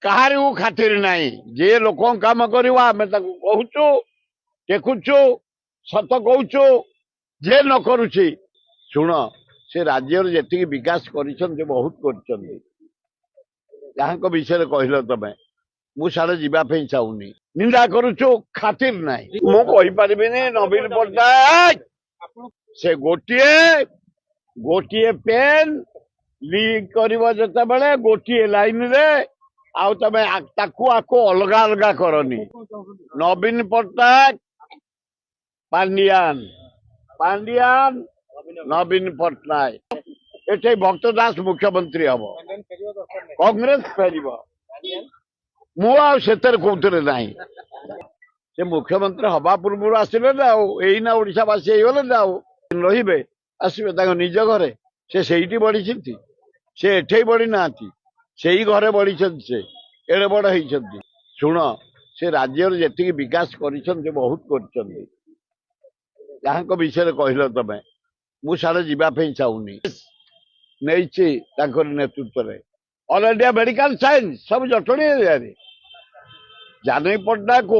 କାହାରିକୁ ଖାତିର ନାହିଁ। ଯିଏ ଲୋକଙ୍କ କାମ କରିବ ଆମେ ତାକୁ କହୁଛୁ, ଟେକୁଛୁ, ସତ କହୁଛୁ। ଯିଏ ନ କରୁଛି, ଶୁଣ, ସେ ରାଜ୍ୟର ଯେତିକି ବିକାଶ କରିଛନ୍ତି ବହୁତ କରିଛନ୍ତି। ଯାହାଙ୍କ ବିଷୟରେ କହିଲ ତମେ, ମୁଁ ସାଡେ ଯିବା ପାଇଁ ଚାହୁଁନି। ନିନ୍ଦା କରୁଛୁ, ଖାତିର ନାହିଁ। ମୁଁ କହିପାରିବିନି ନବୀନ ପଟ୍ଟନାୟକ ସେ ଗୋଟିଏ ଗୋଟିଏ ପେନ୍ ଲିକ୍ କରିବ ଯେତେବେଳେ ଗୋଟିଏ ଲାଇନରେ, ଆଉ ତମେ ତାକୁ ଆକୁ ଅଲଗା ଅଲଗା କରନି। ନବୀନ ପଟ୍ଟନାୟକ ପାଣ୍ଡିଆନ, ପାଣ୍ଡିଆନ ନବୀନ ପଟ୍ଟନାୟକ। ଏଠି ଭକ୍ତ ଦାସ ମୁଖ୍ୟମନ୍ତ୍ରୀ ହବ, କଂଗ୍ରେସ ଫେରିବ। ମୁଁ ଆଉ ସେଥିରେ କହୁଥିଲେ ନାହିଁ। ସେ ମୁଖ୍ୟମନ୍ତ୍ରୀ ହବା ପୂର୍ବରୁ ଆସିଲେ ନା, ଆଉ ଏଇନା ଓଡିଶାବାସୀ ହେଇଗଲେ ନା, ଆଉ ରହିବେ ଆସିବେ ତାଙ୍କ ନିଜ ଘରେ। ସେ ସେଇଠି ବଢିଛନ୍ତି, ସେ ଏଠେଇ ବଢି ନାହାନ୍ତି, ସେଇ ଘରେ ବଢିଛନ୍ତି। ସେ ଏଡେ ବଡ ହେଇଛନ୍ତି। ଶୁଣ, ସେ ରାଜ୍ୟର ଯେତିକି ବିକାଶ କରିଛନ୍ତି ବହୁତ କରିଛନ୍ତି। ଯାହାଙ୍କ ବିଷୟରେ କହିଲ ତମେ, ମୁଁ ସାଡେ ଯିବା ପାଇଁ ଚାହୁଁନି। ନେଇଛି ତାଙ୍କର ନେତୃତ୍ୱରେ ଅଲ୍ ଇଣ୍ଡିଆ ମେଡିକାଲ ସାଇନ୍ସ ସବୁ ଜଟଣୀ ଏରିଆରେ। ଜାନକୀ ପଟ୍ଟନାୟକ